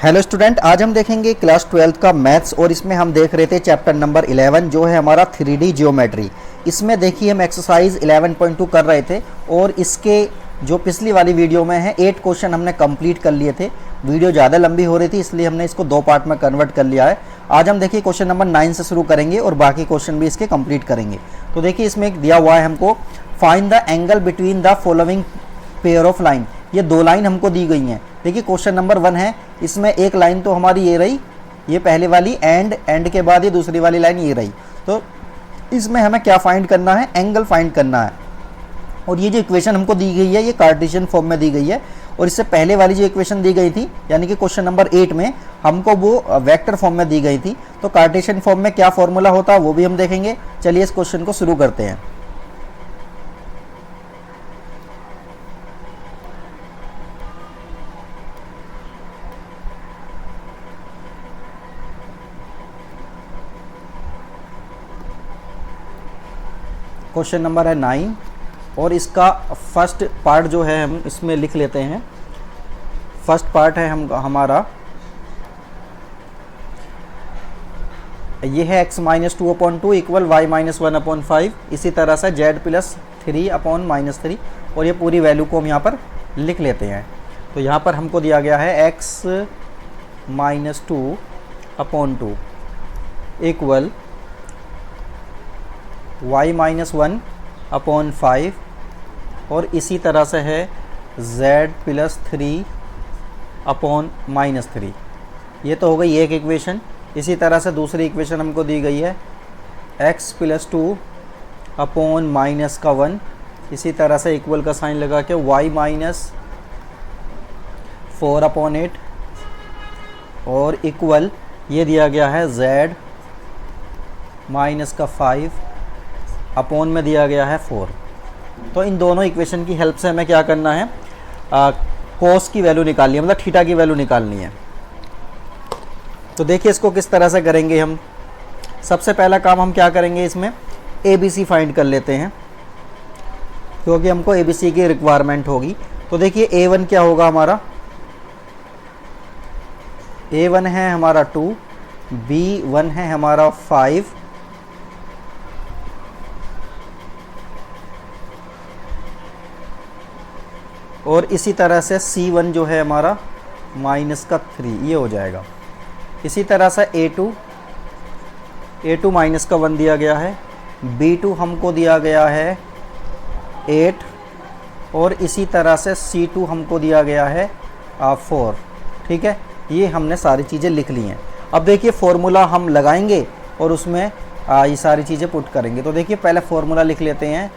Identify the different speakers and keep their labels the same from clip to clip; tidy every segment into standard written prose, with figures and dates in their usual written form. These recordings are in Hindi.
Speaker 1: हेलो स्टूडेंट, आज हम देखेंगे क्लास 12th का मैथ्स और इसमें हम देख रहे थे चैप्टर नंबर 11 जो है हमारा 3D जियोमेट्री। इसमें देखिए हम एक्सरसाइज 11.2 कर रहे थे और इसके जो पिछली वाली वीडियो में है 8 क्वेश्चन हमने कंप्लीट कर लिए थे। वीडियो ज़्यादा लंबी हो रही थी इसलिए हमने इसको 2 पार्ट में कन्वर्ट कर लिया है। आज हम देखिए क्वेश्चन नंबर 9 से शुरू करेंगे और बाकी क्वेश्चन भी इसके कंप्लीट करेंगे। तो देखिए इसमें एक दिया हुआ है हमको, find the angle between the following pair of line. ये 2 लाइन हमको दी गई हैं। देखिए क्वेश्चन नंबर 1 है, इसमें एक लाइन तो हमारी ये रही, ये पहले वाली एंड के बाद ये दूसरी वाली लाइन ये रही। तो इसमें हमें क्या फाइंड करना है? एंगल फाइंड करना है। और ये जो इक्वेशन हमको दी गई है ये कार्टेशियन फॉर्म में दी गई है और इससे पहले वाली जो इक्वेशन दी गई थी यानी कि क्वेश्चन नंबर 8 में हमको वो वेक्टर फॉर्म में दी गई थी। तो कार्टेशियन फॉर्म में क्या फॉर्मूला होता है वो भी हम देखेंगे। चलिए इस क्वेश्चन को शुरू करते हैं। क्वेश्चन नंबर है 9 और इसका फर्स्ट पार्ट जो है हम इसमें लिख लेते हैं। फर्स्ट पार्ट है हमारा ये है x - 2/2 इक्वल y - 1/5। इसी तरह से z + 3/-3 और ये पूरी वैल्यू को हम यहाँ पर लिख लेते हैं। तो यहाँ पर हमको दिया गया है x - 2/2 इक्वल y - 1/5 और इसी तरह से है z + 3/-3। ये तो हो गई एक इक्वेशन। इसी तरह से दूसरी इक्वेशन हमको दी गई है x + 2/-1। इसी तरह से इक्वल का साइन लगा के y - 4/8 और इक्वल ये दिया गया है z -5 अपॉन में दिया गया है 4। तो इन दोनों इक्वेशन की हेल्प से हमें क्या करना है? कोस की वैल्यू निकालनी है, मतलब थीटा की वैल्यू निकालनी है। तो देखिए इसको किस तरह से करेंगे हम। सबसे पहला काम हम क्या करेंगे, इसमें ABC फाइंड कर लेते हैं क्योंकि हमको ABC की रिक्वायरमेंट होगी। तो देखिए A1 क्या होगा हमारा? A1 है हमारा 2, B1 है हमारा 5 और इसी तरह से C1 जो है हमारा -3, ये हो जाएगा। इसी तरह से A2 -1 दिया गया है, B2 हमको दिया गया है 8 और इसी तरह से C2 हमको दिया गया है 4। ठीक है, ये हमने सारी चीज़ें लिख ली हैं। अब देखिए फॉर्मूला हम लगाएंगे और उसमें ये सारी चीज़ें पुट करेंगे। तो देखिए पहले फॉर्मूला लिख लेते हैं,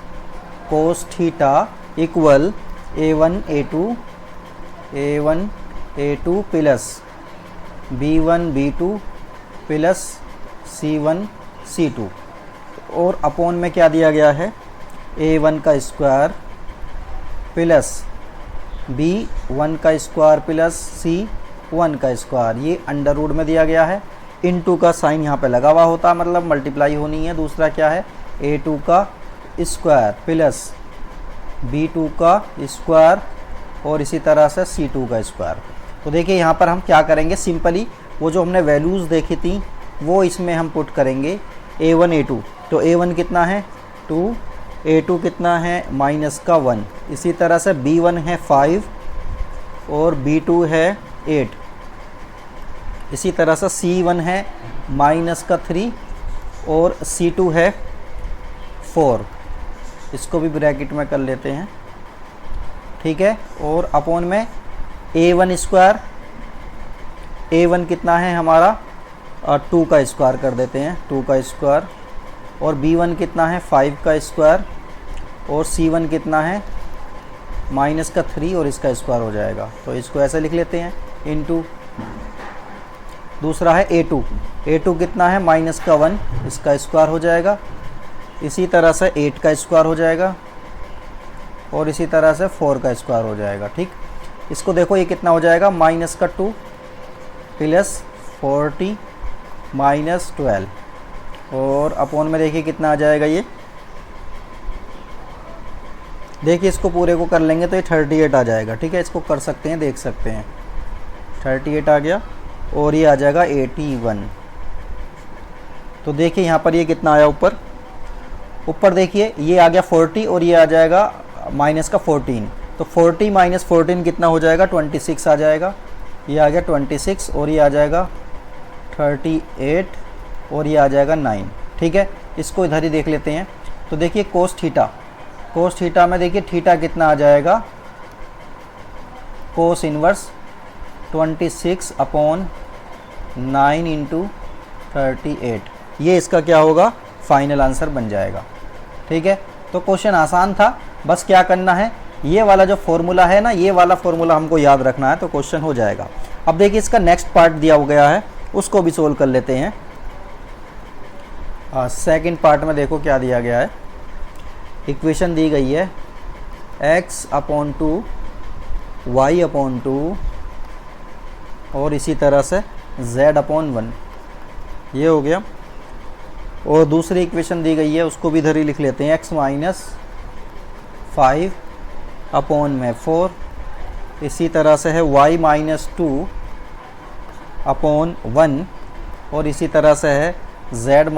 Speaker 1: cos theta equal A1 A2 plus B1 B2 plus C1 C2 और अपॉन में क्या दिया गया है? A1 का स्क्वायर प्लस B1 का स्क्वायर प्लस C1 का स्क्वायर, ये अंडर रूट में दिया गया है। इनटू का साइन यहाँ पे लगा हुआ होता है, मतलब मल्टीप्लाई होनी है। दूसरा क्या है? A2 का स्क्वायर प्लस B2 का स्क्वायर और इसी तरह से C2 का स्क्वायर। तो देखिए यहाँ पर हम क्या करेंगे, सिंपली वो जो हमने वैल्यूज़ देखी थी वो इसमें हम पुट करेंगे। A1 A2, तो A1 कितना है 2, A2 कितना है -1। इसी तरह से B1 है 5 और B2 है 8। इसी तरह से C1 है -3 और C2 है 4। इसको भी ब्रैकेट में कर लेते हैं। ठीक है, और अपॉन में A1 स्क्वायर, A1 कितना है हमारा 2 का स्क्वायर कर देते हैं, 2 का स्क्वायर और B1 कितना है 5 का स्क्वायर और C1 कितना है -3 और इसका स्क्वायर हो जाएगा। तो इसको ऐसे लिख लेते हैं इनटू। दूसरा है A2 कितना है -1, इसका स्क्वायर हो जाएगा। इसी तरह से 8 का स्क्वायर हो जाएगा और इसी तरह से 4 का स्क्वायर हो जाएगा। ठीक, इसको देखो ये कितना हो जाएगा, -2 प्लस 40 -12 और अपॉन में देखिए कितना आ जाएगा ये। देखिए इसको पूरे को कर लेंगे तो ये 38 आ जाएगा। ठीक है, इसको कर सकते हैं, देख सकते हैं 38 आ गया। और ये आ जाएगा 81। तो देखिए यहाँ पर ये कितना आया ऊपर देखिए ये आ गया 40 और ये आ जाएगा माइनस का 14। तो 40 माइनस 14 कितना हो जाएगा, 26 आ जाएगा। ये आ गया 26 और ये आ जाएगा 38 और ये आ जाएगा 9। ठीक है, इसको इधर ही देख लेते हैं। तो देखिए कोस थीटा में देखिए थीटा कितना आ जाएगा, कोस इनवर्स 26/9 इंटू 38। ये इसका क्या होगा, फाइनल आंसर बन जाएगा। ठीक है, तो क्वेश्चन आसान था, बस क्या करना है, ये वाला जो फॉर्मूला है ना, ये वाला फॉर्मूला हमको याद रखना है तो क्वेश्चन हो जाएगा। अब देखिए इसका नेक्स्ट पार्ट दिया हो गया है, उसको भी सोल्व कर लेते हैं। सेकंड पार्ट में देखो क्या दिया गया है। इक्वेशन दी गई है x/2 y/2 और इसी तरह से z/1, ये हो गया। और दूसरी इक्वेशन दी गई है, उसको भी इधर ही लिख लेते हैं, x - 5/4, इसी तरह से है y - 2/1 और इसी तरह से है z -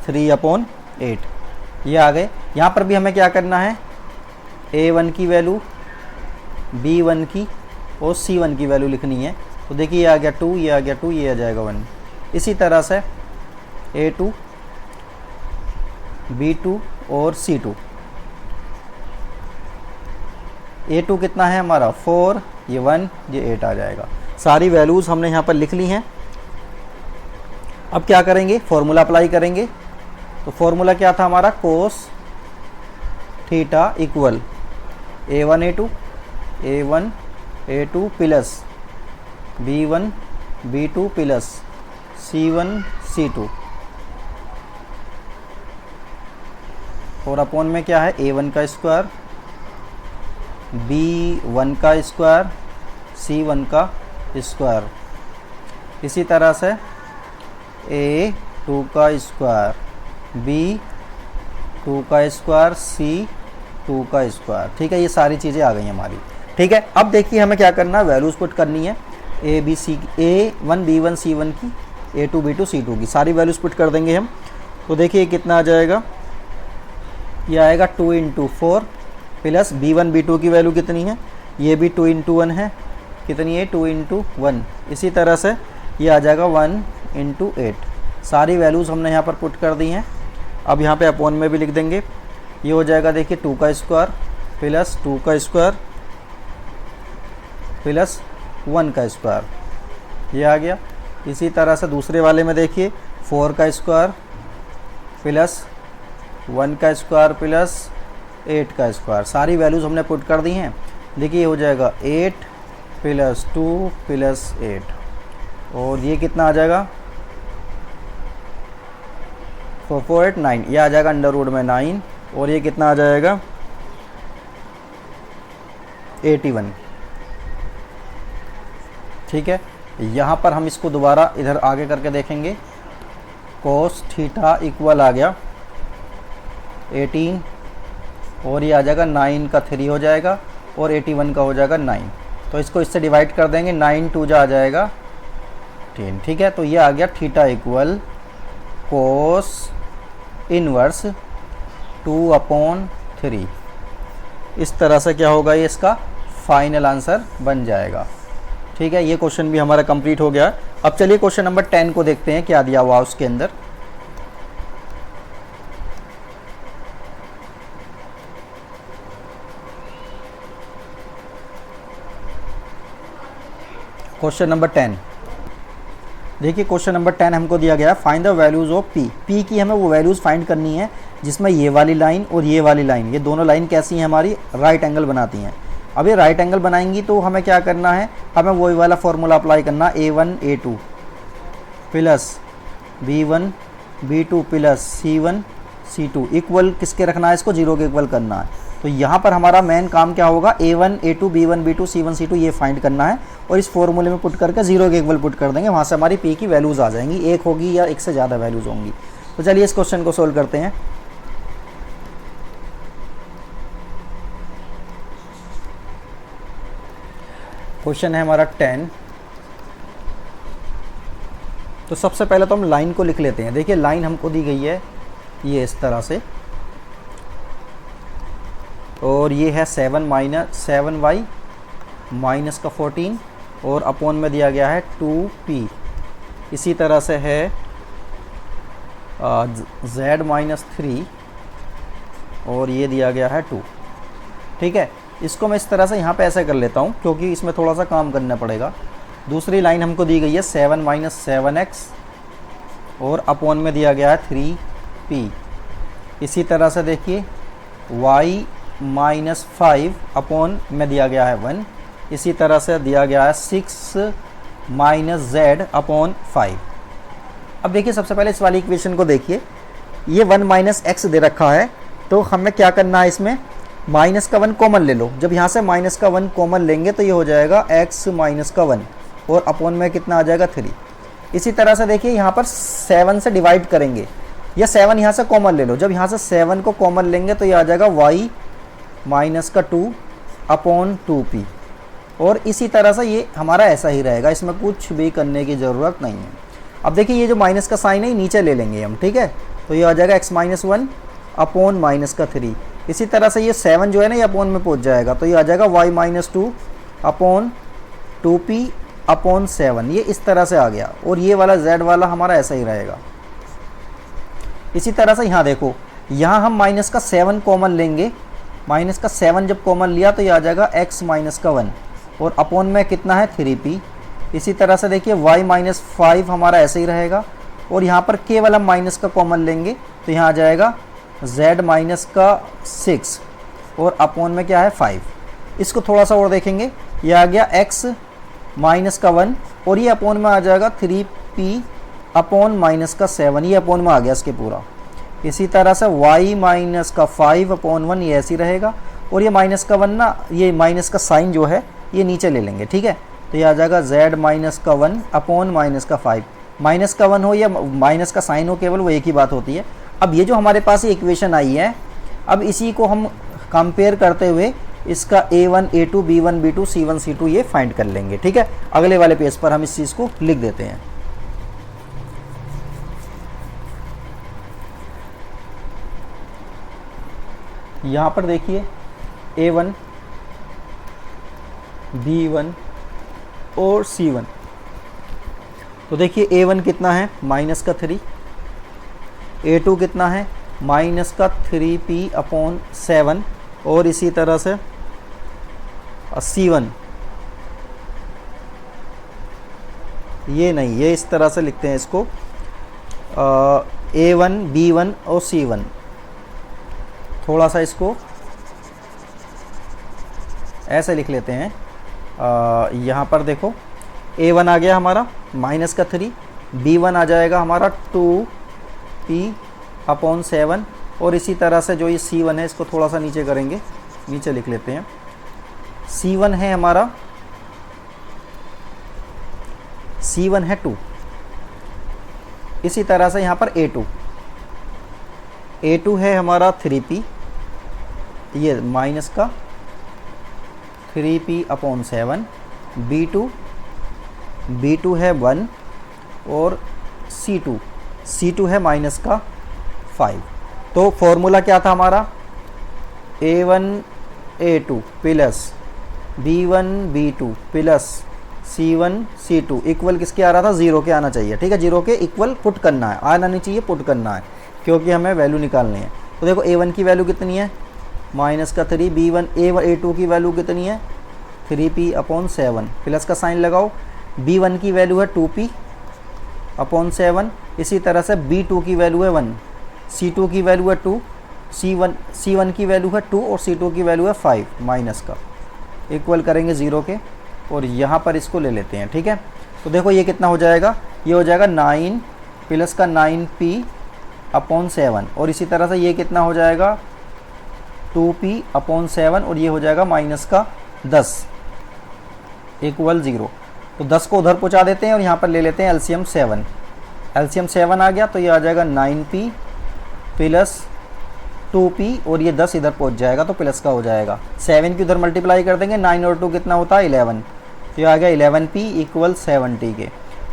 Speaker 1: 3/8। ये आ गए। यहाँ पर भी हमें क्या करना है, a1 की वैल्यू, b1 की और c1 की वैल्यू लिखनी है। तो देखिए ये आ गया 2, ये आ गया 2, ये आ जाएगा 1। इसी तरह से a2, b2 और c2। a2 कितना है हमारा 4, ये 1, ये 8 आ जाएगा। सारी वैल्यूज़ हमने यहाँ पर लिख ली हैं। अब क्या करेंगे, फॉर्मूला अप्लाई करेंगे। तो फॉर्मूला क्या था हमारा, cos theta equal a1 a2 plus b1 b2 plus c1 c2 और अपॉन में क्या है, a1 का स्क्वायर, b1 का स्क्वायर, c1 का स्क्वायर, इसी तरह से a2 का स्क्वायर, b2 का स्क्वायर, c2 का स्क्वायर। ठीक है, ये सारी चीज़ें आ गई हमारी। ठीक है, अब देखिए हमें क्या करना है, वैल्यूज़ पुट करनी है a1 b1 c1 की, a2 b2 c2 की, सारी वैल्यूज़ पुट कर देंगे हम। तो देखिए कितना आ जाएगा, ये आएगा 2 × 4 प्लस b1 b2 की वैल्यू कितनी है, ये भी 2 × 1 है, कितनी है 2 × 1। इसी तरह से ये आ जाएगा 1 × 8। सारी वैल्यूज़ हमने यहाँ पर पुट कर दी हैं। अब यहाँ पे अपॉन में भी लिख देंगे। ये हो जाएगा देखिए 2 का स्क्वायर प्लस 2 का स्क्वायर प्लस 1 का स्क्वायर, ये आ गया। इसी तरह से दूसरे वाले में देखिए 4 का स्क्वायर प्लस 1 का स्क्वायर प्लस 8 का स्क्वायर। सारी वैल्यूज़ हमने पुट कर दी हैं। देखिए हो जाएगा 8 प्लस 2 प्लस 8 और ये कितना आ जाएगा 449, ये आ जाएगा अंडर रूट में 9 और ये कितना आ जाएगा 81। ठीक है, यहाँ पर हम इसको दोबारा इधर आगे करके देखेंगे। कोस थीटा इक्वल आ गया 18 और ये आ जाएगा 9 का 3 हो जाएगा और 81 का हो जाएगा 9। तो इसको इससे डिवाइड कर देंगे, 9 2 जा आ जाएगा 10। ठीक है, तो ये आ गया थीटा इक्वल कोस इनवर्स 2/3। इस तरह से क्या होगा, ये इसका फाइनल आंसर बन जाएगा। ठीक है, ये क्वेश्चन भी हमारा कंप्लीट हो गया। अब चलिए क्वेश्चन नंबर 10 को देखते हैं क्या दिया हुआ उसके अंदर। क्वेश्चन नंबर 10 देखिए, क्वेश्चन नंबर 10 हमको दिया गया find the values of P. P की हमें वो वैल्यूज़ फाइंड करनी है जिसमें ये वाली लाइन और ये वाली लाइन, ये दोनों लाइन कैसी हैं, हमारी राइट एंगल बनाती हैं। अब ये राइट एंगल बनाएंगी तो हमें क्या करना है, हमें वही वाला फॉर्मूला अप्लाई करना, a1 a2 plus b1 b2 plus c1 c2 equal किसके रखना है, इसको 0 के इक्वल करना है। तो यहाँ पर हमारा मेन काम क्या होगा, a1 a2 b1 b2 c1 c2 ये फाइंड करना है और इस फॉर्मूले में पुट करके 0 के इक्वल पुट कर देंगे। वहाँ से हमारी p की वैल्यूज़ आ जाएंगी, एक होगी या एक से ज़्यादा वैल्यूज़ होंगी। तो चलिए इस क्वेश्चन को सोल्व करते हैं। क्वेश्चन है हमारा 10। तो सबसे पहले तो हम लाइन को लिख लेते हैं। देखिए लाइन हमको दी गई है ये इस तरह से, और ये है 7y माइनस का 14 और अपॉन में दिया गया है 2p। इसी तरह से है z माइनस 3 और ये दिया गया है 2। ठीक है, इसको मैं इस तरह से यहाँ पे ऐसे कर लेता हूँ क्योंकि इसमें थोड़ा सा काम करना पड़ेगा। दूसरी लाइन हमको दी गई है 7 माइनस 7x और अपॉन में दिया गया है 3p। इसी तरह से देखिए y माइनस 5 अपॉन में दिया गया है 1। इसी तरह से दिया गया है 6 माइनस z अपॉन 5। अब देखिए सबसे पहले इस वाली इक्वेशन को देखिए, ये 1 माइनस एक्स दे रखा है, तो हमें क्या करना है, इसमें माइनस का 1 कॉमन ले लो। जब यहाँ से माइनस का 1 कॉमन लेंगे तो ये हो जाएगा x माइनस का 1 और अपॉन में कितना आ जाएगा 3। इसी तरह से देखिए यहाँ पर 7 से डिवाइड करेंगे, या 7 यहाँ से कॉमन ले लो। जब यहाँ से 7 को कॉमन लेंगे तो ये आ जाएगा y माइनस का 2 अपॉन 2p। और इसी तरह से ये हमारा ऐसा ही रहेगा, इसमें कुछ भी करने की ज़रूरत नहीं है। अब देखिए ये जो माइनस का साइन है नीचे ले लेंगे हम, ठीक है, तो ये आ जाएगा x माइनस 1 अपॉन माइनस का 3। इसी तरह से ये 7 जो है ना ये अपॉन में पहुंच जाएगा, तो ये आ जाएगा y minus 2 upon 2p upon 7। ये इस तरह से आ गया और ये वाला z वाला हमारा ऐसा ही रहेगा। इसी तरह से यहाँ देखो, यहाँ हम माइनस का 7 कॉमन लेंगे। माइनस का 7 जब कॉमन लिया तो ये आ जाएगा x माइनस का 1 और अपॉन में कितना है 3p। इसी तरह से देखिए y माइनस 5 हमारा ऐसे ही रहेगा और यहाँ पर केवल हम माइनस का कॉमन लेंगे तो यहाँ आ जाएगा z माइनस का 6 और अपॉन में क्या है 5। इसको थोड़ा सा और देखेंगे, ये आ गया x माइनस का 1 और ये अपॉन में आ जाएगा 3p अपॉन माइनस का 7। ये अपॉन में आ गया इसके पूरा। इसी तरह से y माइनस का 5 अपॉन 1 ये ऐसे ही रहेगा और ये माइनस का 1 ना, ये माइनस का साइन जो है ये नीचे ले लेंगे, ठीक है, तो ये आ जाएगा z माइनस का 1 अपॉन माइनस का 5। माइनस का 1 हो या माइनस का साइन हो, केवल वो एक ही बात होती है। अब ये जो हमारे पास ये इक्वेशन आई है, अब इसी को हम कंपेयर करते हुए इसका a1 a2 b1 b2 c1 c2 ये फाइंड कर लेंगे। ठीक है, अगले वाले पेज पर हम इस चीज़ को लिख देते हैं। यहाँ पर देखिए a1 b1 और c1, तो देखिए a1 कितना है माइनस का 3, a2 कितना है माइनस का 3p अपॉन 7 और इसी तरह से c1 ये नहीं, ये इस तरह से लिखते हैं इसको a1 b1 और c1। थोड़ा सा इसको ऐसे लिख लेते हैं। यहाँ पर देखो a1 आ गया हमारा माइनस का 3, b1 आ जाएगा हमारा 2p अपॉन 7 और इसी तरह से जो ये c1 है इसको थोड़ा सा नीचे करेंगे, नीचे लिख लेते हैं। c1 है हमारा, c1 है 2। इसी तरह से यहाँ पर a2 है हमारा 3p, ये माइनस का 3p अपॉन 7। b2 है 1 और c2 है माइनस का 5। तो फॉर्मूला क्या था हमारा, a1 a2 plus b1 b2 plus c1 c2 equal किसके आ रहा था, 0 के आना चाहिए। ठीक है, 0 के इक्वल पुट करना है, आना नहीं चाहिए, पुट करना है क्योंकि हमें वैल्यू निकालनी है। तो देखो a1 की वैल्यू कितनी है माइनस का 3, b1 a2 की वैल्यू कितनी है 3p अपॉन 7, प्लस का साइन लगाओ। b1 की वैल्यू है 2p अपॉन 7, इसी तरह से b2 की वैल्यू है 1, c2 की वैल्यू है 2, c1 की वैल्यू है 2 और c2 की वैल्यू है 5 माइनस का, इक्वल करेंगे 0 के और यहाँ पर इसको ले लेते हैं। ठीक है, तो देखो ये कितना हो जाएगा, ये हो जाएगा 9 प्लस का 9p अपॉन 7 और इसी तरह से ये कितना हो जाएगा 2p अपॉन 7 और ये हो जाएगा माइनस का 10 इक्वल 0। तो 10 को उधर पहुँचा देते हैं और यहाँ पर ले लेते हैं एलसीएम 7। एलसीएम 7 आ गया तो ये आ जाएगा 9p प्लस 2p और ये 10 इधर पहुँच जाएगा तो प्लस का हो जाएगा। 7 की उधर मल्टीप्लाई कर देंगे, 9 और 2 कितना होता है 11, तो ये आ गया 11p इक्वल 70k।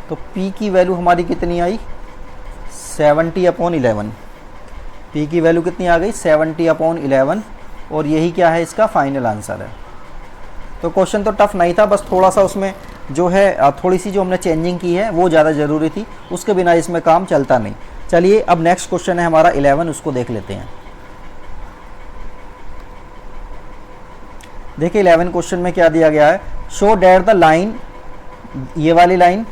Speaker 1: तो p की वैल्यू हमारी कितनी आई 70/11। p की वैल्यू कितनी आ गई 70/11 और यही क्या है इसका फाइनल आंसर है। तो क्वेश्चन तो टफ नहीं था, बस थोड़ा सा उसमें जो है थोड़ी सी जो हमने चेंजिंग की है वो ज़्यादा ज़रूरी थी, उसके बिना इसमें काम चलता नहीं। चलिए अब नेक्स्ट क्वेश्चन है हमारा 11, उसको देख लेते हैं। देखिए 11 क्वेश्चन में क्या दिया गया है, शो डेट द लाइन, ये वाली लाइन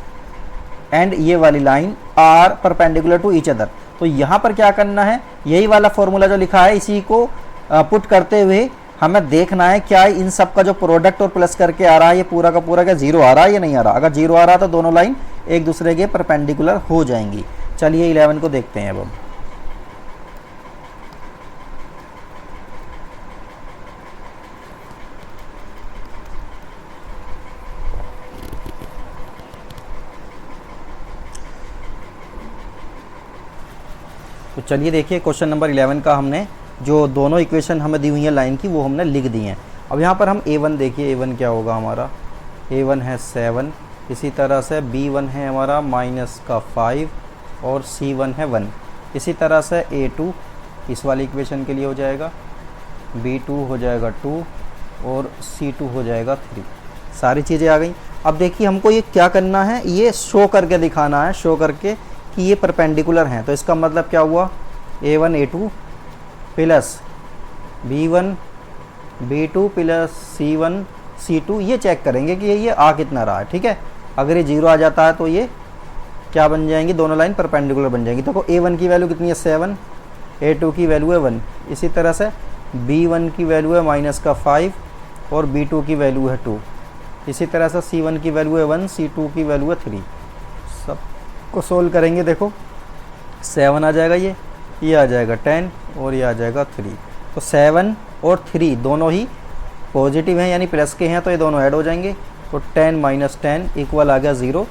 Speaker 1: एंड ये वाली line are perpendicular to each other. तो यहाँ पर क्या करना है, यही वाला फॉर्मूला जो लिखा है इसी को पुट करते हुए हमें देखना है क्या इन सब का जो प्रोडक्ट और प्लस करके आ रहा है ये पूरा का पूरा क्या जीरो आ रहा है या नहीं आ रहा। अगर जीरो आ रहा तो दोनों लाइन एक दूसरे के परपेंडिकुलर हो जाएंगी। चलिए 11 को देखते हैं अब हम। तो चलिए देखिए क्वेश्चन नंबर 11 का हमने जो दोनों इक्वेशन हमें दी हुई है लाइन की वो हमने लिख दी हैं। अब यहाँ पर हम a1 देखिए, a1 क्या होगा हमारा, a1 है 7, इसी तरह से b1 है हमारा -5 और c1 है 1। इसी तरह से a2 इस वाली इक्वेशन के लिए हो जाएगा, b2 हो जाएगा 2 और c2 हो जाएगा 3। सारी चीज़ें आ गई। अब देखिए हमको ये क्या करना है, ये शो करके दिखाना है, शो करके कि ये परपेंडिकुलर हैं। तो इसका मतलब क्या हुआ, a1 a2 plus b1 b2 plus c1 c2, ये चेक करेंगे कि ये आ कितना रहा है। ठीक है, अगर ये जीरो आ जाता है तो ये क्या बन जाएंगी, दोनों लाइन परपेंडिकुलर बन जाएंगी। देखो a1 की वैल्यू कितनी है 7, a2 की वैल्यू है 1, इसी तरह से b1 की वैल्यू है -5 और b2 की वैल्यू है 2, इसी तरह से c1 की वैल्यू है 1, c2 की वैल्यू है 3। सबको सोल्व करेंगे, देखो 7 आ जाएगा, ये आ जाएगा 10 और ये आ जाएगा 3। तो 7 और 3 दोनों ही पॉजिटिव हैं यानी प्लस के हैं, तो ये दोनों ऐड हो जाएंगे। तो 10 - 10 इक्वल आ गया 0।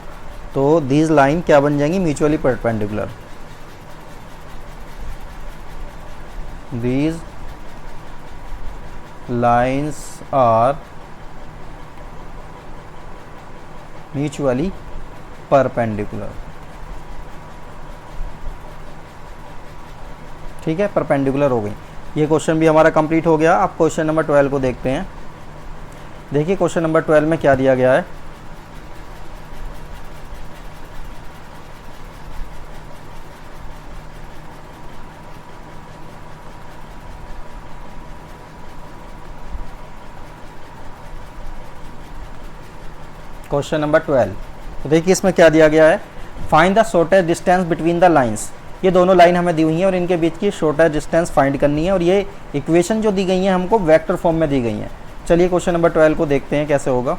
Speaker 1: तो दीज लाइन क्या बन जाएंगी, mutually perpendicular. These lines are mutually perpendicular. ठीक है, परपेंडिकुलर हो गई। ये क्वेश्चन भी हमारा कंप्लीट हो गया। अब क्वेश्चन नंबर 12 को देखते हैं। देखिए क्वेश्चन नंबर 12 में क्या दिया गया है। क्वेश्चन नंबर 12, तो देखिए इसमें क्या दिया गया है, find the shortest distance between the lines. ये दोनों लाइन हमें दी हुई हैं और इनके बीच की शॉर्टेस्ट डिस्टेंस फाइंड करनी है, और ये इक्वेशन जो दी गई हैं हमको वेक्टर फॉर्म में दी गई हैं। चलिए क्वेश्चन नंबर 12 को देखते हैं कैसे होगा।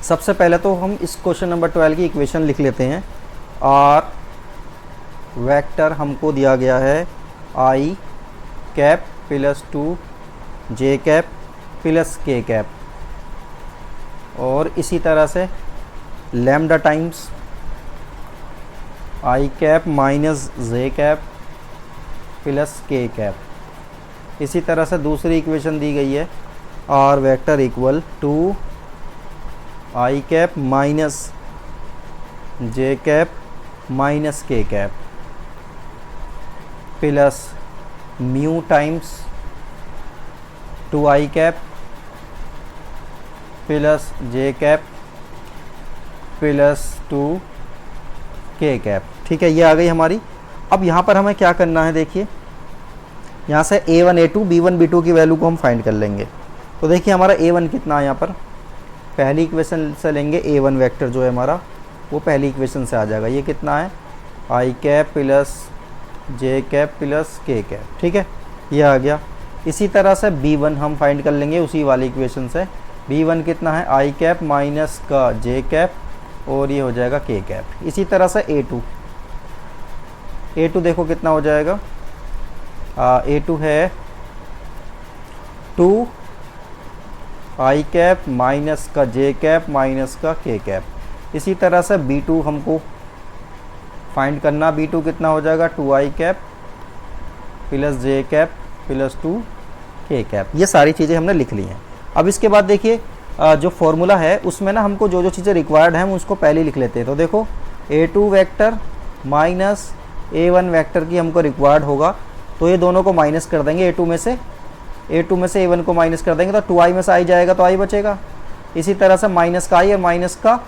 Speaker 1: सबसे पहले तो हम इस क्वेश्चन नंबर 12 की इक्वेशन लिख लेते हैं। आर वेक्टर हमको दिया गया है I cap plus 2 J cap plus K cap, और इसी तरह से lambda times I cap minus J cap plus K cap. इसी तरह से दूसरी इक्वेशन दी गई है, R vector equal to I cap minus J cap minus K cap plus mu times 2i cap plus J cap plus 2k cap. ठीक है, ये आ गई हमारी। अब यहाँ पर हमें क्या करना है, देखिए यहाँ से a1 a2 b1 b2 की वैल्यू को हम फाइंड कर लेंगे। तो देखिए हमारा a1 कितना है, यहाँ पर पहली इक्वेशन से लेंगे a1 वेक्टर जो है हमारा वो पहली इक्वेशन से आ जाएगा। ये कितना है, I cap plus J cap plus K cap. ठीक है, ये आ गया। इसी तरह से b1 हम फाइंड कर लेंगे उसी वाली इक्वेशन से। b1 कितना है, आई कैप माइनस का जे कैप और ये हो जाएगा के कैप। इसी तरह से a2 देखो कितना हो जाएगा, a2 है 2 आई कैप माइनस का जे कैप माइनस का के कैप। इसी तरह से b2 हमको फाइंड करना, b2 कितना हो जाएगा, 2i cap plus J cap plus 2 के कैप। ये सारी चीज़ें हमने लिख ली हैं। अब इसके बाद देखिए जो फॉर्मूला है उसमें ना हमको जो जो चीज़ें रिक्वायर्ड हैं हम उसको पहले लिख लेते हैं। तो देखो a2 vector minus a1 vector की हमको रिक्वायर्ड होगा, तो ये दोनों को माइनस कर देंगे। a2 में से a1 को माइनस कर देंगे तो 2i में से i जाएगा तो i बचेगा। इसी तरह से माइनस का i और माइनस का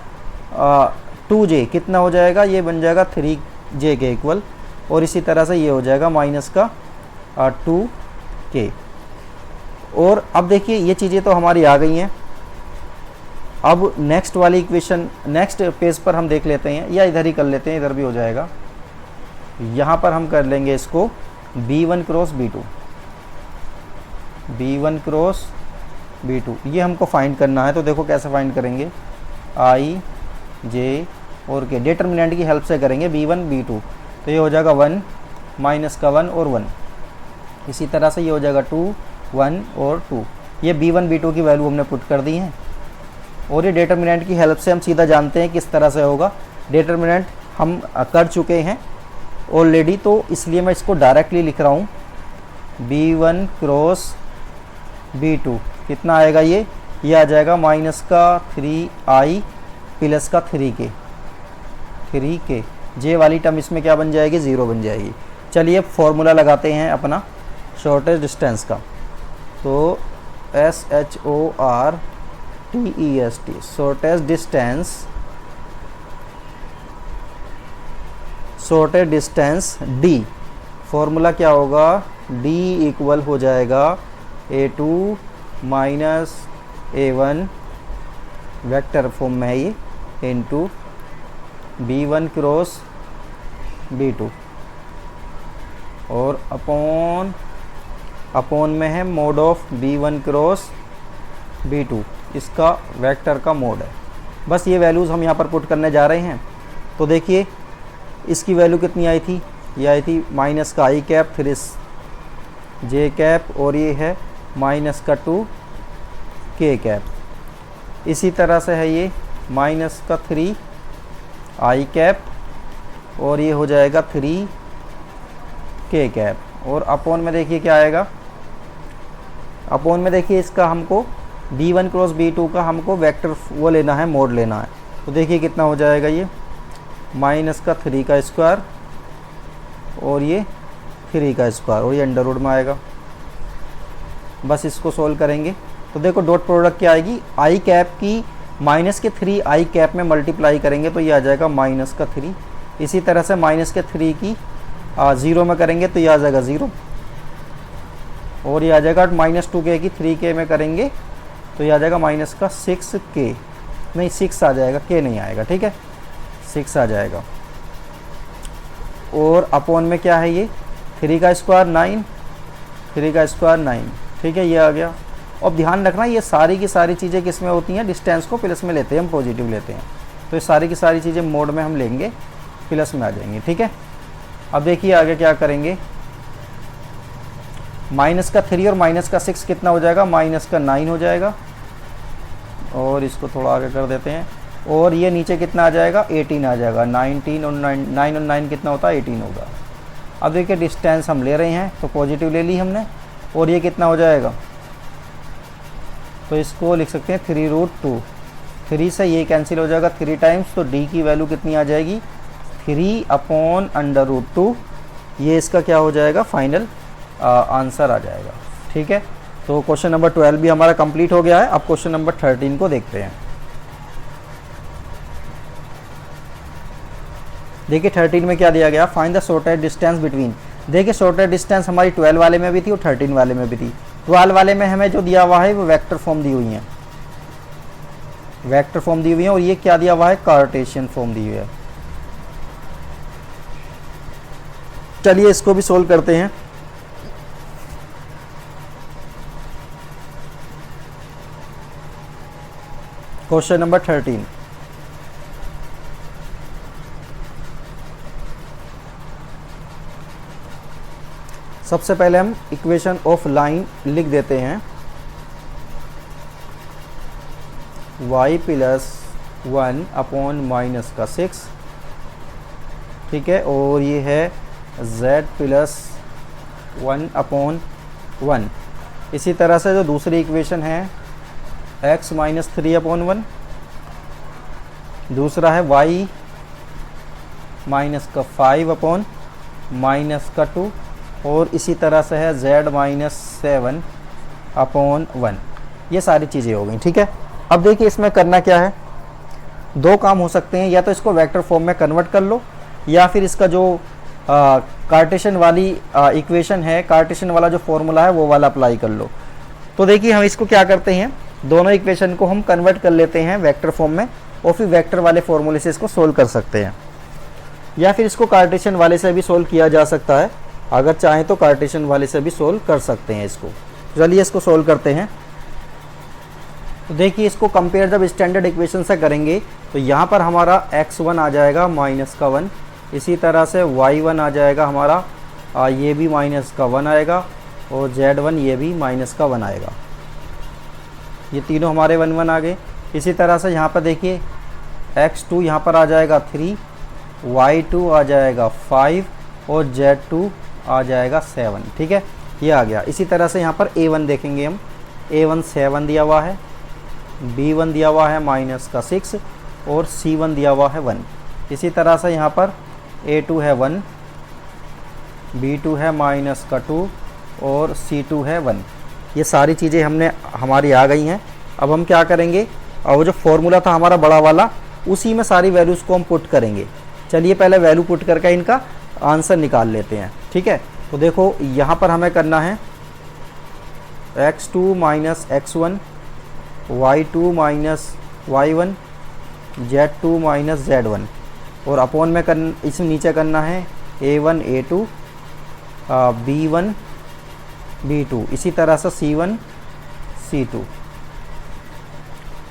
Speaker 1: 2j कितना हो जाएगा, ये बन जाएगा 3j के इक्वल। और इसी तरह से ये हो जाएगा माइनस का 2k। और अब देखिए ये चीज़ें तो हमारी आ गई हैं। अब नेक्स्ट वाली इक्वेशन नेक्स्ट पेज पर हम देख लेते हैं, या इधर ही कर लेते हैं, इधर भी हो जाएगा। यहाँ पर हम कर लेंगे इसको b1 क्रॉस b2 ये हमको फाइंड करना है। तो देखो कैसे फाइंड करेंगे, i j और k डिटर्मिनेंट की हेल्प से करेंगे b1 b2। तो ये हो जाएगा 1 माइनस का 1 और 1। इसी तरह से ये हो जाएगा 2 1 और 2। ये b1 b2 की वैल्यू हमने पुट कर दी है। और ये डिटर्मिनेंट की हेल्प से हम सीधा जानते हैं किस तरह से होगा। डिटर्मिनेंट हम कर चुके हैं ऑलरेडी, तो इसलिए मैं इसको डायरेक्टली लिख रहा हूँ। b1 क्रॉस b2 कितना आएगा, ये आ जाएगा माइनस का 3i प्लस का 3k। जे वाली टर्म इसमें क्या बन जाएगी, 0 बन जाएगी। चलिए फॉर्मूला लगाते हैं अपना शॉर्टेस्ट डिस्टेंस का। तो SHORTEST shortest distance D। Formula क्या होगा, D इक्वल हो जाएगा a2 minus a1 vector form में है ये इंटू b1 क्रॉस b2 और अपॉन में है mode of b1 cross b2, इसका वेक्टर का मोड है। बस ये वैल्यूज़ हम यहाँ पर पुट करने जा रहे हैं। तो देखिए इसकी वैल्यू कितनी आई थी, ये आई थी माइनस का i कैप फिर इस j कैप और ये है माइनस का 2k कैप। इसी तरह से है ये माइनस का 3i कैप और ये हो जाएगा 3k कैप। और अपॉन में देखिए क्या आएगा, अपॉन में देखिए इसका हमको b1 क्रॉस b2 का हमको वेक्टर वो लेना है, मोड लेना है। तो देखिए कितना हो जाएगा, ये माइनस का 3 का स्क्वायर और ये 3 का स्क्वायर और ये अंडर रूट में आएगा। बस इसको सोल्व करेंगे तो देखो डॉट प्रोडक्ट क्या आएगी, i कैप की माइनस के 3 i कैप में मल्टीप्लाई करेंगे तो ये आ जाएगा माइनस का 3। इसी तरह से माइनस के 3 की 0 में करेंगे तो ये आ जाएगा 0 और ये आ जाएगा माइनस 2k की 3k में करेंगे तो ये आ जाएगा माइनस का 6k, नहीं 6 आ जाएगा, k नहीं आएगा, ठीक है 6 आ जाएगा। और अपॉन में क्या है, ये 3 का स्क्वायर 9, 3 का स्क्वायर 9, ठीक है ये आ गया। अब ध्यान रखना ये सारी की सारी चीज़ें किस में होती हैं, डिस्टेंस को प्लस में लेते हैं हम, पॉजिटिव लेते हैं। तो ये सारी की सारी चीज़ें मोड में हम लेंगे, प्लस में आ जाएंगी, ठीक है। अब देखिए आगे क्या करेंगे, माइनस का 3 और माइनस का 6 कितना हो जाएगा, माइनस का 9 हो जाएगा। और इसको थोड़ा आगे कर देते हैं और ये नीचे कितना आ जाएगा, 18 आ जाएगा। 19 और 9 और 9 कितना होता है, 18 होगा। अब देखिए डिस्टेंस हम ले रहे हैं तो पॉजिटिव ले ली हमने और ये कितना हो जाएगा, तो इसको लिख सकते हैं 3√2। 3 से ये कैंसिल हो जाएगा 3 टाइम्स, तो d की वैल्यू कितनी आ जाएगी, 3/√2। ये इसका क्या हो जाएगा, फाइनल आंसर आ जाएगा, ठीक है। तो क्वेश्चन नंबर 12 भी हमारा कंप्लीट हो गया है। अब क्वेश्चन नंबर 13 को देखते हैं। देखिए 13 में क्या दिया गया, find the shortest distance between. देखिए शॉर्टेस्ट डिस्टेंस हमारी 12 वाले में भी थी और 13 वाले में भी थी। 12 वाले में हमें जो दिया हुआ है वो वेक्टर फॉर्म दी हुई है, वेक्टर फॉर्म दी हुई है, और ये क्या दिया हुआ है, कार्टेशियन फॉर्म दी हुई है। चलिए इसको भी सोल्व करते हैं। क्वेश्चन नंबर 13, सबसे पहले हम इक्वेशन ऑफ लाइन लिख देते हैं, y प्लस 1 अपॉन माइनस का 6, ठीक है। और ये है z प्लस 1/1। इसी तरह से जो दूसरी इक्वेशन है x माइनस 3/1, दूसरा है y माइनस का 5/-2, और इसी तरह से है z माइनस 7/1। ये सारी चीज़ें हो गई, ठीक है। अब देखिए इसमें करना क्या है, दो काम हो सकते हैं, या तो इसको वेक्टर फॉर्म में कन्वर्ट कर लो, या फिर इसका जो कार्टेशियन वाली इक्वेशन है, कार्टेशियन वाला जो फॉर्मूला है वो वाला अप्लाई कर लो। तो देखिए हम इसको क्या करते हैं, दोनों इक्वेशन को हम कन्वर्ट कर लेते हैं वेक्टर फॉर्म में, और फिर वेक्टर वाले फॉर्मूले से इसको सोल्व कर सकते हैं, या फिर इसको कार्टेशियन वाले से भी सोल्व किया जा सकता है। अगर चाहें तो कार्टेशियन वाले से भी सोल्व कर सकते हैं इसको। चलिए इसको सोल्व करते हैं। तो देखिए इसको कंपेयर जब स्टैंडर्ड इक्वेशन से करेंगे तो यहाँ पर हमारा x1 आ जाएगा -1, इसी तरह से y1 आ जाएगा हमारा ये भी -1 आएगा, और z1 ये भी -1 आएगा। ये तीनों हमारे 1 आ गए। इसी तरह से यहाँ पर देखिए x2 यहाँ पर आ जाएगा 3, y2 आ जाएगा 5, और z2 आ जाएगा 7, ठीक है, ये आ गया। इसी तरह से यहाँ पर a1 देखेंगे हम, a1 7 दिया हुआ है, b1 दिया हुआ है -6, और c1 दिया हुआ है 1। इसी तरह से यहाँ पर a2 है 1, b2 है -2, और c2 है 1। ये सारी चीज़ें हमारी आ गई हैं। अब हम क्या करेंगे, और वो जो फॉर्मूला था हमारा बड़ा वाला, उसी में सारी वैल्यूज़ को हम पुट करेंगे। चलिए पहले वैल्यू पुट करके इनका आंसर निकाल लेते हैं, ठीक है। तो देखो यहाँ पर हमें करना है x2 minus x1, y2 minus y1, z2 minus z1, और अपॉन में इसे नीचे करना है a1 a2, b1 b2, इसी तरह से c1 c2।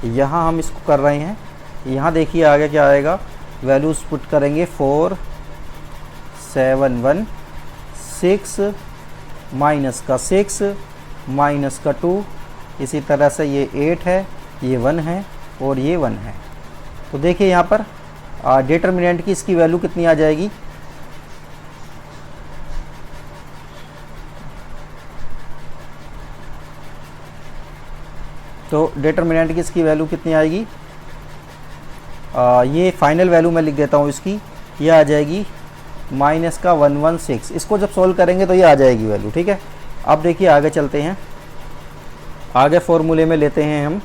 Speaker 1: यहाँ हम इसको कर रहे हैं। यहाँ देखिए आगे क्या आएगा, वैल्यूज़ पुट करेंगे 4 7 1 6 -6 -2, इसी तरह से ये 8 है, ये 1 है, और ये 1 है। तो देखिए यहाँ पर डिटर्मिनेंट की इसकी वैल्यू कितनी आ जाएगी, तो डिटर्मिनेंट की इसकी वैल्यू कितनी आएगी, ये फाइनल वैल्यू मैं लिख देता हूँ इसकी, ये आ जाएगी -116। इसको जब सोल्व करेंगे तो ये आ जाएगी वैल्यू, ठीक है। अब देखिए आगे चलते हैं, आगे फॉर्मूले में लेते हैं हम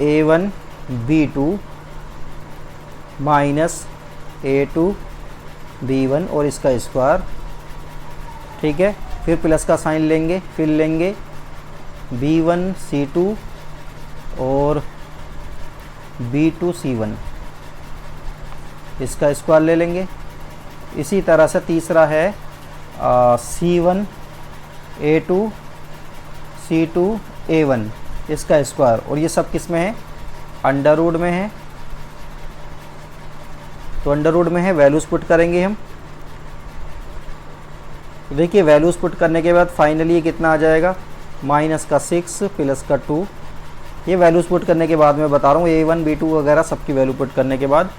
Speaker 1: a1 b2 -a2 b1 और इसका स्क्वायर, ठीक है। फिर प्लस का साइन लेंगे, फिर लेंगे b1 c2 और b2 c1, इसका स्क्वायर ले लेंगे। इसी तरह से तीसरा है c1 a2 c2 a1, इसका स्क्वायर, और ये सब किस में है, अंडर रूट में है। तो अंडर रूट में है, वैल्यूज़ पुट करेंगे हम। तो देखिए वैल्यूज़ पुट करने के बाद फाइनली ये कितना आ जाएगा, -6 +2। ये वैल्यूज़ पुट करने के बाद मैं बता रहा हूँ, a1 b2 वगैरह सबकी वैल्यू पुट करने के बाद,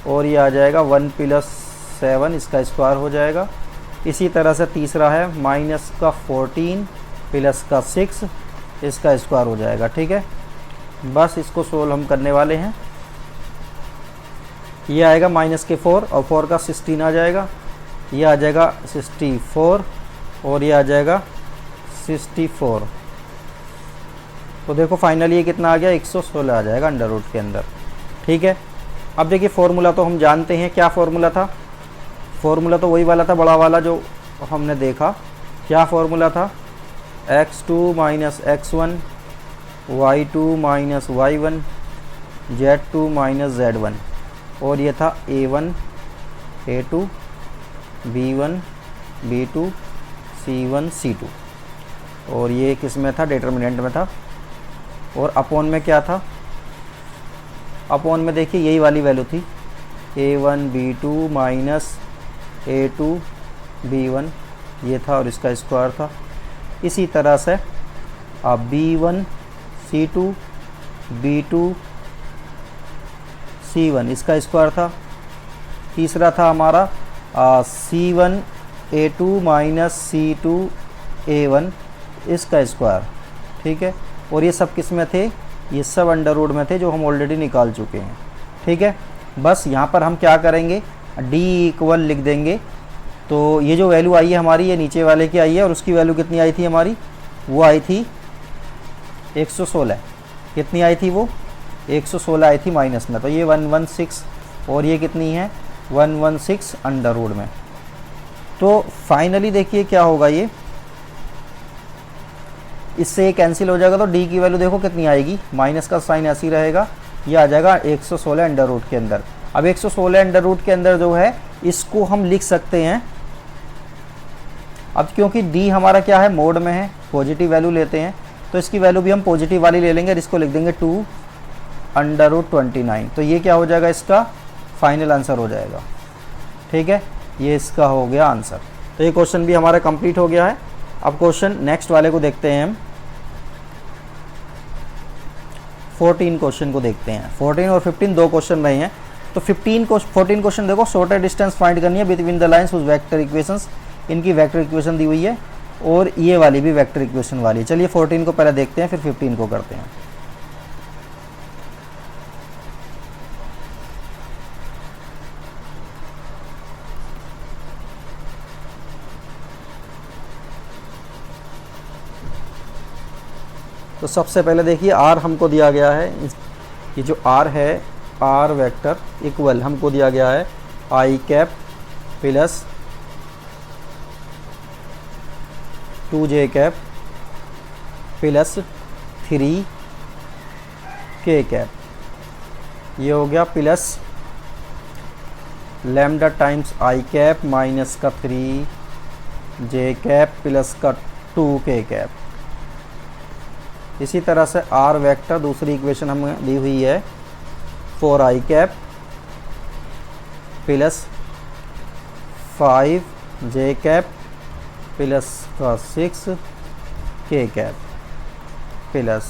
Speaker 1: और ये आ जाएगा 1 + 7, इसका स्क्वायर हो जाएगा। इसी तरह से तीसरा है -14 + 6, इसका स्क्वायर हो जाएगा, ठीक है। बस इसको सोल्व हम करने वाले हैं। ये आएगा -4 और 4 का 16 आ जाएगा, ये आ जाएगा 64, और ये आ जाएगा 64। तो देखो फाइनली ये कितना आ गया, 116 आ जाएगा अंडर रूट के अंदर, ठीक है। अब देखिए फॉर्मूला तो हम जानते हैं, क्या फॉर्मूला था, फॉर्मूला तो वही वाला था बड़ा वाला जो हमने देखा। क्या फॉर्मूला था, x2 minus x1, y2 minus y1, z2 minus z1, और ये था a1 a2 b1 b2 c1 c2, और ये किस में था, डिटर्मिनेंट में था। और अपॉन में क्या था, अपॉन में देखिए यही वाली वैल्यू थी, a1 b2 minus a2 b1, ये था, और इसका स्क्वायर था। इसी तरह से b1 c2 b2 c1, इसका स्क्वायर था। तीसरा था हमारा c1 A2 minus C2 A1 इसका स्क्वायर, ठीक है। और ये सब किस में थे, ये सब अंडर रूट में थे जो हम ऑलरेडी निकाल चुके हैं, ठीक है। बस यहाँ पर हम क्या करेंगे, D इक्वल लिख देंगे। तो ये जो वैल्यू आई है हमारी, ये नीचे वाले की आई है, और उसकी वैल्यू कितनी आई थी हमारी, वो आई थी 116। कितनी आई थी वो, 116 आई थी माइनस में, तो ये 116, और ये कितनी है 116 अंडर रूट में। तो फाइनली देखिए क्या होगा, ये इससे ये कैंसिल हो जाएगा, तो D की वैल्यू देखो कितनी आएगी, माइनस का साइन ऐसे ही रहेगा, ये आ जाएगा 116 अंडर रूट के अंदर। अब 116 अंडर रूट के अंदर जो है इसको हम लिख सकते हैं, अब क्योंकि D हमारा क्या है, मोड में है, पॉजिटिव वैल्यू लेते हैं, तो इसकी वैल्यू भी हम पॉजिटिव वाली ले लेंगे, और इसको लिख देंगे 2 अंडर रूट 29। तो ये क्या हो जाएगा, इसका फाइनल आंसर हो जाएगा, ठीक है। ये इसका हो गया आंसर। तो ये क्वेश्चन भी हमारा कंप्लीट हो गया है। अब क्वेश्चन नेक्स्ट वाले को देखते हैं हम, 14 क्वेश्चन को देखते हैं। 14 और 15 दो क्वेश्चन रहे हैं। तो 14 क्वेश्चन देखो, शॉर्टर डिस्टेंस फाइंड करनी है बिटवीन द लाइंस उस वेक्टर इक्वेशंस, इनकी वेक्टर इक्वेशन दी हुई है, और ये वाली भी वेक्टर इक्वेशन वाली है। चलिए 14 को पहले देखते हैं, फिर 15 को करते हैं। तो सबसे पहले देखिए R हमको दिया गया है, ये जो R है, R वेक्टर इक्वल हमको दिया गया है I cap plus 2j cap plus 3k cap, ये हो गया plus lambda times I cap minus का 3j कैप प्लस का 2k कैप। इसी तरह से R वेक्टर दूसरी इक्वेशन हमें दी हुई है 4i cap plus 5j cap plus का 6k cap plus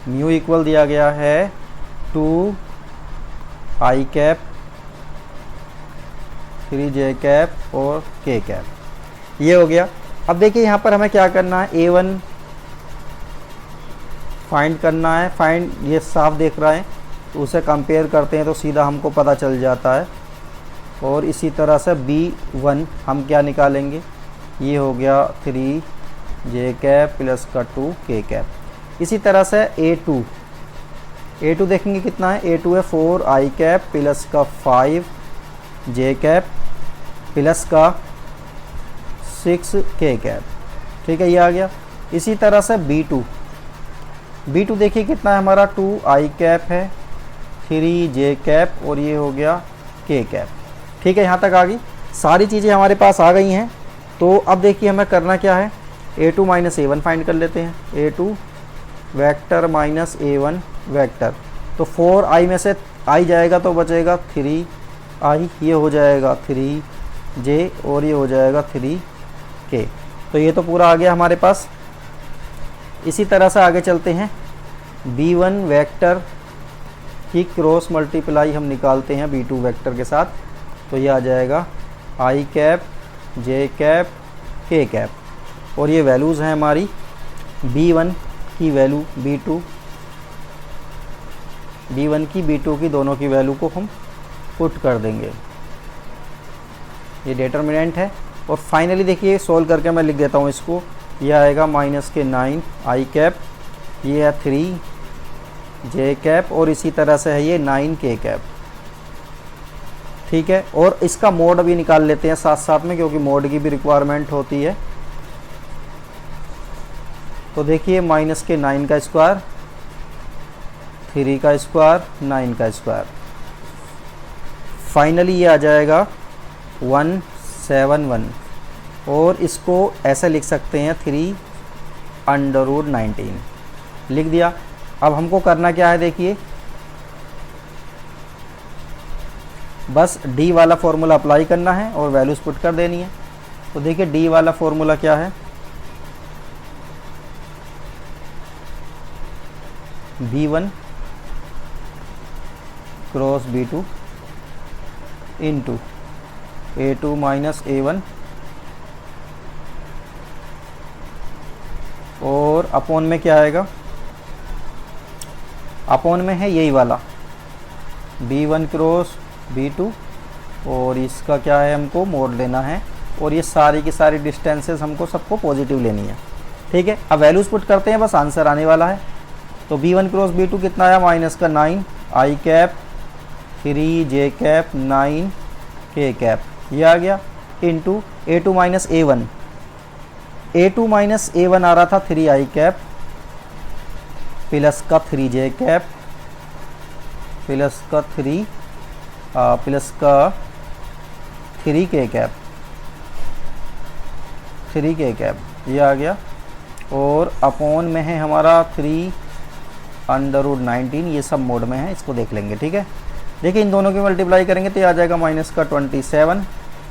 Speaker 1: mu equal दिया गया है 2i कैप 3j कैप और k कैप। ये हो गया। अब देखिए यहाँ पर हमें क्या करना है, A1 फाइंड करना है। फाइंड ये साफ देख रहा है, तो उसे कंपेयर करते हैं तो सीधा हमको पता चल जाता है। और इसी तरह से B1 हम क्या निकालेंगे, ये हो गया 3j कैप प्लस का 2k कैप। इसी तरह से A2 देखेंगे कितना है, A2 है 4i कैप प्लस का 5j कैप प्लस का 6k कैप, ठीक है, ये आ गया। इसी तरह से B2 देखिए कितना है हमारा, 2i कैप है, 3j कैप और ये हो गया k कैप, ठीक है। यहाँ तक आ गई, सारी चीज़ें हमारे पास आ गई हैं। तो अब देखिए हमें करना क्या है, A2 माइनस A1 फाइंड कर लेते हैं। A2 vector minus A1 vector, तो 4i में से i जाएगा तो बचेगा 3i, ये हो जाएगा 3j और ये हो जाएगा 3k। तो ये तो पूरा आ गया हमारे पास। इसी तरह से आगे चलते हैं, B1 वेक्टर की क्रॉस मल्टीप्लाई हम निकालते हैं B2 वेक्टर के साथ, तो ये आ जाएगा i cap j cap k cap, और ये वैल्यूज़ हैं हमारी B1 की वैल्यू B1 की B2 की, दोनों की वैल्यू को हम पुट कर देंगे। ये डिटरमिनेंट है। और फाइनली देखिए सॉल्व करके मैं लिख देता हूँ इसको, ये आएगा माइनस के 9i कैप, ये है 3j कैप और इसी तरह से है ये 9k कैप, ठीक है। और इसका मोड भी निकाल लेते हैं साथ साथ में, क्योंकि मोड की भी रिक्वायरमेंट होती है। तो देखिए माइनस के 9 का स्क्वायर, 3 का स्क्वायर, 9 का स्क्वायर, फाइनली ये आ जाएगा 171। और इसको ऐसे लिख सकते हैं 3 अंडर रूट 19, लिख दिया। अब हमको करना क्या है, देखिए बस D वाला फॉर्मूला अप्लाई करना है और वैल्यूज पुट कर देनी है। तो देखिए D वाला फॉर्मूला क्या है, B1 cross B2 into A2 minus A1 और अपोन में क्या आएगा, अपोन में है यही वाला B1 क्रॉस B2 और इसका क्या है हमको मोड लेना है और ये सारी की सारी डिस्टेंसेस हमको सबको पॉजिटिव लेनी है। ठीक है, अब वैल्यूज़ पुट करते हैं, बस आंसर आने वाला है। तो B1 क्रॉस B2 कितना आया, माइनस का 9 I cap 3 J cap 9 K cap, ये आ गया into A2 minus A1, A2 minus A1 आ रहा था 3 I कैप प्लस का 3 J कैप प्लस का 3 K कैप, 3 K कैप, ये आ गया। और अपोन में है हमारा 3/19, ये सब मोड में है, इसको देख लेंगे। ठीक है, देखिए इन दोनों की मल्टीप्लाई करेंगे तो ये आ जाएगा माइनस का 27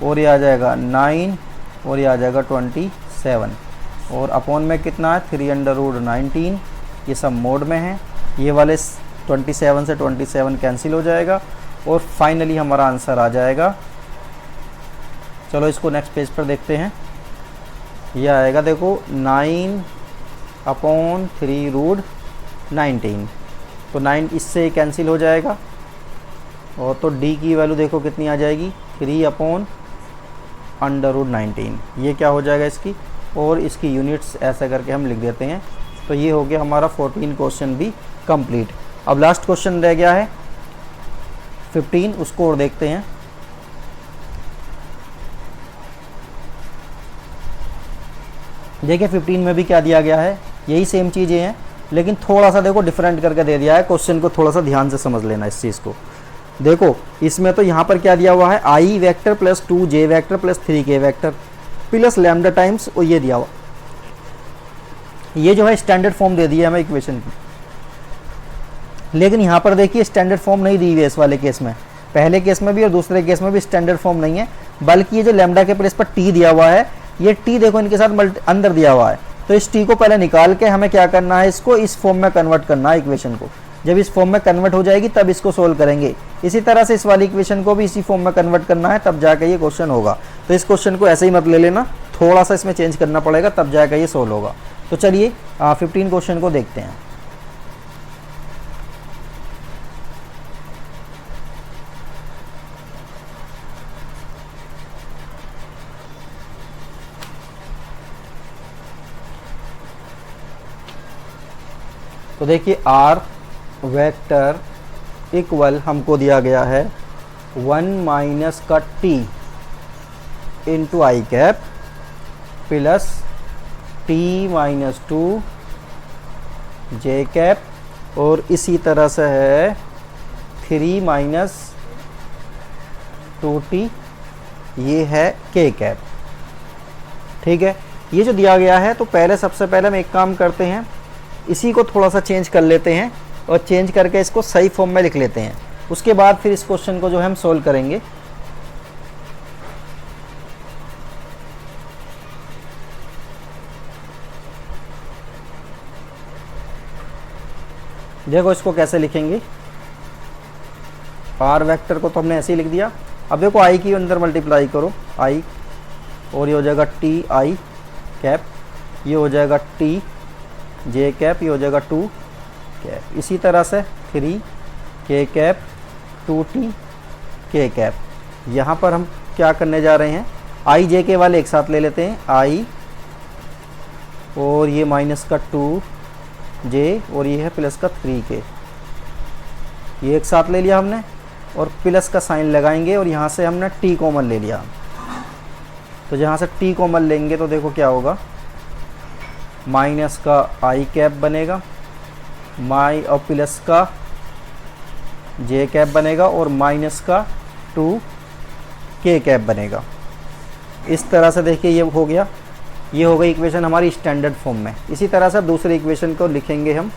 Speaker 1: और ये आ जाएगा 9 और ये आ जाएगा 27 और अपोन में कितना है 3/19, ये सब मोड में है। ये वाले 27 से 27 कैंसिल हो जाएगा और फाइनली हमारा आंसर आ जाएगा। चलो इसको नेक्स्ट पेज पर देखते हैं। यह आएगा देखो 9/3√19, तो 9 इससे कैंसिल हो जाएगा और तो d की वैल्यू देखो कितनी आ जाएगी 3/√19, ये क्या हो जाएगा इसकी, और इसकी यूनिट्स ऐसा करके हम लिख देते हैं। तो ये हो गया हमारा 14 क्वेश्चन भी कंप्लीट। अब लास्ट क्वेश्चन रह गया है 15, उसको और देखते हैं। देखिए 15 में भी क्या दिया गया है, यही सेम चीज़ें हैं लेकिन थोड़ा सा देखो डिफरेंट करके दे दिया है। क्वेश्चन को थोड़ा सा ध्यान से समझ लेना इस चीज़ को। देखो इसमें तो यहाँ पर क्या दिया हुआ है, I vector plus 2J vector plus 3K vector plus lambda times, और ये दिया हुआ, ये जो है स्टैंडर्ड फॉर्म दे दिया है हमें इक्वेशन की। लेकिन यहाँ पर देखिए स्टैंडर्ड फॉर्म नहीं दी हुई है इस वाले केस में, पहले केस में भी और दूसरे केस में भी स्टैंडर्ड फॉर्म नहीं है, बल्कि ये जो लैम्डा के प्लेस पर t दिया हुआ है, ये t देखो इनके साथ अंदर दिया हुआ है। तो इस t को पहले निकाल के हमें क्या करना है, इसको इस फॉर्म में कन्वर्ट करना है इक्वेशन को। जब इस फॉर्म में कन्वर्ट हो जाएगी तब इसको सोल्व करेंगे। इसी तरह से इस वाली इक्वेशन को भी इसी फॉर्म में कन्वर्ट करना है, तब जाकर ये क्वेश्चन होगा। तो इस क्वेश्चन को ऐसे ही मत ले लेना, थोड़ा सा इसमें चेंज करना पड़ेगा, तब जाकर ये सोल्व होगा। तो चलिए 15 क्वेश्चन को देखते हैं। तो देखिए R वेक्टर इक्वल हमको दिया गया है 1 माइनस का t इंटू आई cap plus t minus 2 J cap, और इसी तरह से है 3 माइनस 2t, ये है k कैप। ठीक है, ये जो दिया गया है, तो पहले सबसे पहले हम एक काम करते हैं, इसी को थोड़ा सा चेंज कर लेते हैं और चेंज करके इसको सही फॉर्म में लिख लेते हैं। उसके बाद फिर इस क्वेश्चन को जो है हम सोल्व करेंगे। देखो इसको कैसे लिखेंगे, आर वेक्टर को तो हमने ऐसे ही लिख दिया। अब देखो आई की अंदर मल्टीप्लाई करो, आई, और ये हो जाएगा टी आई कैप, ये हो जाएगा टी जे कैप, ये हो जाएगा 2 कैप। इसी तरह से 3 के कैप 2t के कैप। यहाँ पर हम क्या करने जा रहे हैं, आई जे के वाले एक साथ ले लेते हैं, आई और ये माइनस का 2 जे और ये है प्लस का 3 के, ये एक साथ ले लिया हमने और प्लस का साइन लगाएंगे और यहाँ से हमने t कॉमन ले लिया। तो जहाँ से t कॉमन लेंगे तो देखो क्या होगा, माइनस का आई कैप बनेगा, माई और प्लस का जे कैप बनेगा और माइनस का 2 के कैप बनेगा। इस तरह से देखिए ये हो गया, ये हो गई इक्वेशन हमारी स्टैंडर्ड फॉर्म में। इसी तरह से दूसरी इक्वेशन को लिखेंगे हम।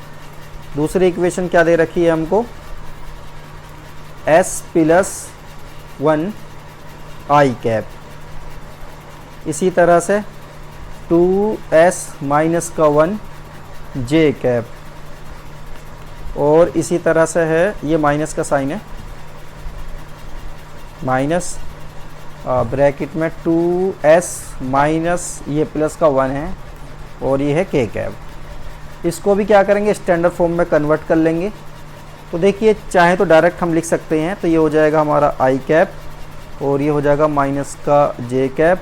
Speaker 1: दूसरी इक्वेशन क्या दे रखी है हमको, s प्लस 1 आई कैप, इसी तरह से 2s माइनस का 1 जे कैप, और इसी तरह से है, ये माइनस का साइन है, माइनस ब्रैकेट में 2s माइनस ये प्लस का 1 है और ये है के कैप। इसको भी क्या करेंगे, स्टैंडर्ड फॉर्म में कन्वर्ट कर लेंगे। तो देखिए चाहे तो डायरेक्ट हम लिख सकते हैं, तो ये हो जाएगा हमारा आई कैप और ये हो जाएगा माइनस का जे कैप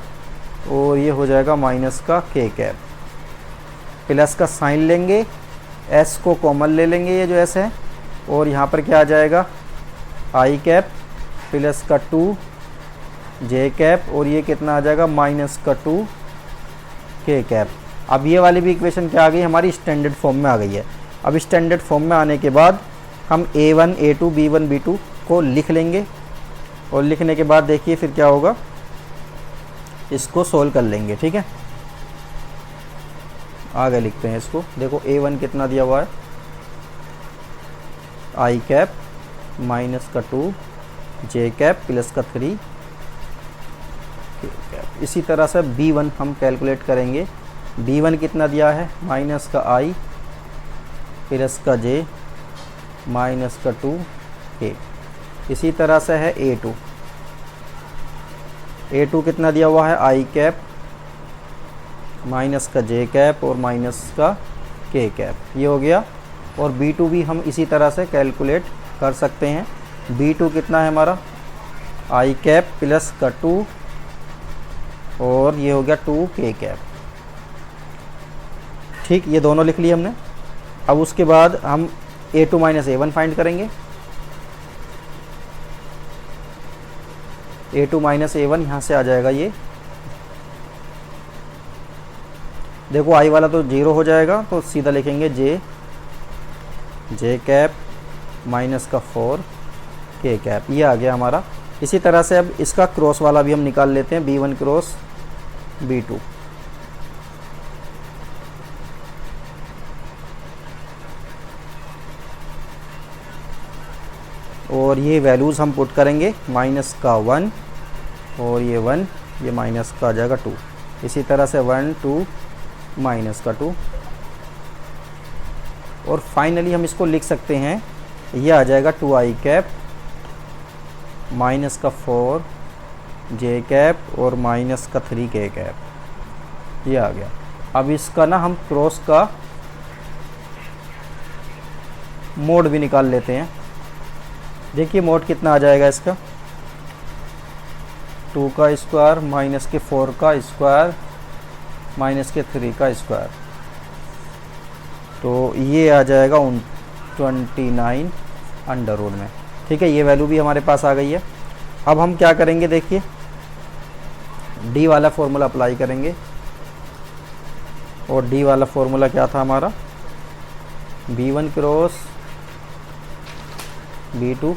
Speaker 1: और ये हो जाएगा माइनस का के कैप। प्लस का साइन लेंगे, एस को कॉमन ले लेंगे, ये जो एस है, और यहाँ पर क्या आ जाएगा आई कैप प्लस का 2 जे कैप और ये कितना आ जाएगा माइनस का 2 के कैप। अब ये वाली भी इक्वेशन क्या आ गई, हमारी स्टैंडर्ड फॉर्म में आ गई है। अब स्टैंडर्ड फॉर्म में आने के बाद हम A1 A2 B1 B2 को लिख लेंगे और लिखने के बाद देखिए फिर क्या होगा, इसको सोल्व कर लेंगे। ठीक है, आगे लिखते हैं इसको। देखो A1 कितना दिया हुआ है, आई कैप माइनस का 2 जे कैप प्लस का 3 के कैप। इसी तरह से B1 हम कैलकुलेट करेंगे। B1 कितना दिया है, माइनस का आई प्लस का जे माइनस का 2 के। इसी तरह से है A2 कितना दिया हुआ है, आई कैप माइनस का जे कैप और माइनस का के कैप, ये हो गया। और B2 भी हम इसी तरह से कैलकुलेट कर सकते हैं। B2 कितना है हमारा, आई कैप प्लस का 2 और ये हो गया 2 के कैप। ठीक, ये दोनों लिख लिए हमने। अब उसके बाद हम A2 माइनस A1 फाइंड करेंगे। A2 माइनस A1 यहाँ से आ जाएगा, ये देखो आई वाला तो 0 हो जाएगा, तो सीधा लिखेंगे जे कैप माइनस का 4 के कैप, ये आ गया हमारा। इसी तरह से अब इसका क्रॉस वाला भी हम निकाल लेते हैं, B1 क्रॉस B2। और ये वैल्यूज़ हम पुट करेंगे, माइनस का 1 और ये 1, ये माइनस का आ जाएगा 2। इसी तरह से 1 2 माइनस का 2 और फाइनली हम इसको लिख सकते हैं, ये आ जाएगा 2 आई कैप माइनस का 4 जे कैप और माइनस का 3 के कैप, ये आ गया। अब इसका ना हम क्रॉस का मोड भी निकाल लेते हैं। देखिए मोड कितना आ जाएगा इसका, 2 का स्क्वायर माइनस के 4 का स्क्वायर माइनस के 3 का स्क्वायर, तो ये आ जाएगा 29 अंडर रूट में। ठीक है, ये वैल्यू भी हमारे पास आ गई है। अब हम क्या करेंगे, देखिए डी वाला फॉर्मूला अप्लाई करेंगे। और डी वाला फॉर्मूला क्या था हमारा, B1 क्रॉस B2,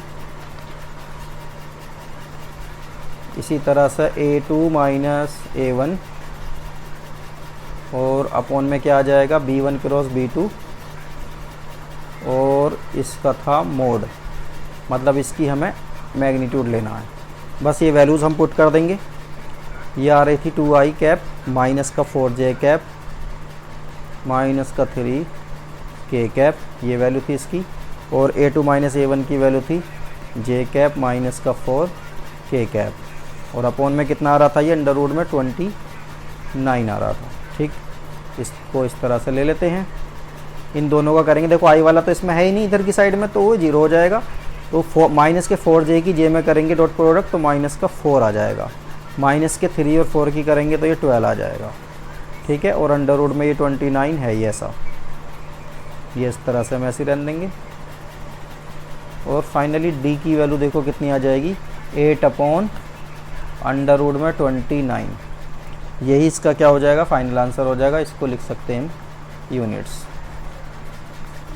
Speaker 1: इसी तरह से A2 माइनस A1 और अपॉन में क्या आ जाएगा, B1 क्रॉस B2 और इसका था मोड, मतलब इसकी हमें मैग्नीट्यूड लेना है। बस ये वैल्यूज़ हम पुट कर देंगे। ये आ रही थी 2 आई कैप माइनस का 4 जे कैप माइनस का 3 के कैप, ये वैल्यू थी इसकी। और A2 माइनस A1 की वैल्यू थी जे कैप माइनस का 4 के कैप। और अपॉन में कितना आ रहा था, ये अंडर रूट में 29 आ रहा था। ठीक, इसको इस तरह से ले लेते हैं, इन दोनों का करेंगे। देखो आई वाला तो इसमें है ही नहीं इधर की साइड में, तो वो 0 हो जाएगा। तो माइनस के 4 जे की जे में करेंगे डॉट प्रोडक्ट, तो माइनस का 4 आ जाएगा। माइनस के 3 और 4 की करेंगे तो ये 12 आ जाएगा। ठीक है, और अंडर रूट में ये 29 है, ये ऐसा, ये इस तरह से हम ऐसे रन देंगे। और फाइनली डी की वैल्यू देखो कितनी आ जाएगी, 8 अपॉन अंडर रूट में 29। यही इसका क्या हो जाएगा, फाइनल आंसर हो जाएगा। इसको लिख सकते हैं यूनिट्स।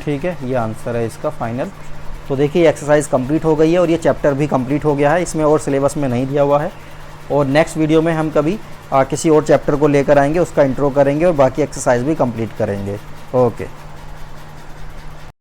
Speaker 1: ठीक है, ये आंसर है इसका फाइनल। तो देखिए एक्सरसाइज कंप्लीट हो गई है और ये चैप्टर भी कंप्लीट हो गया है। इसमें और सिलेबस में नहीं दिया हुआ है। और नेक्स्ट वीडियो में हम कभी किसी और चैप्टर को लेकर आएंगे, उसका इंट्रो करेंगे और बाकी एक्सरसाइज भी कंप्लीट करेंगे। ओके।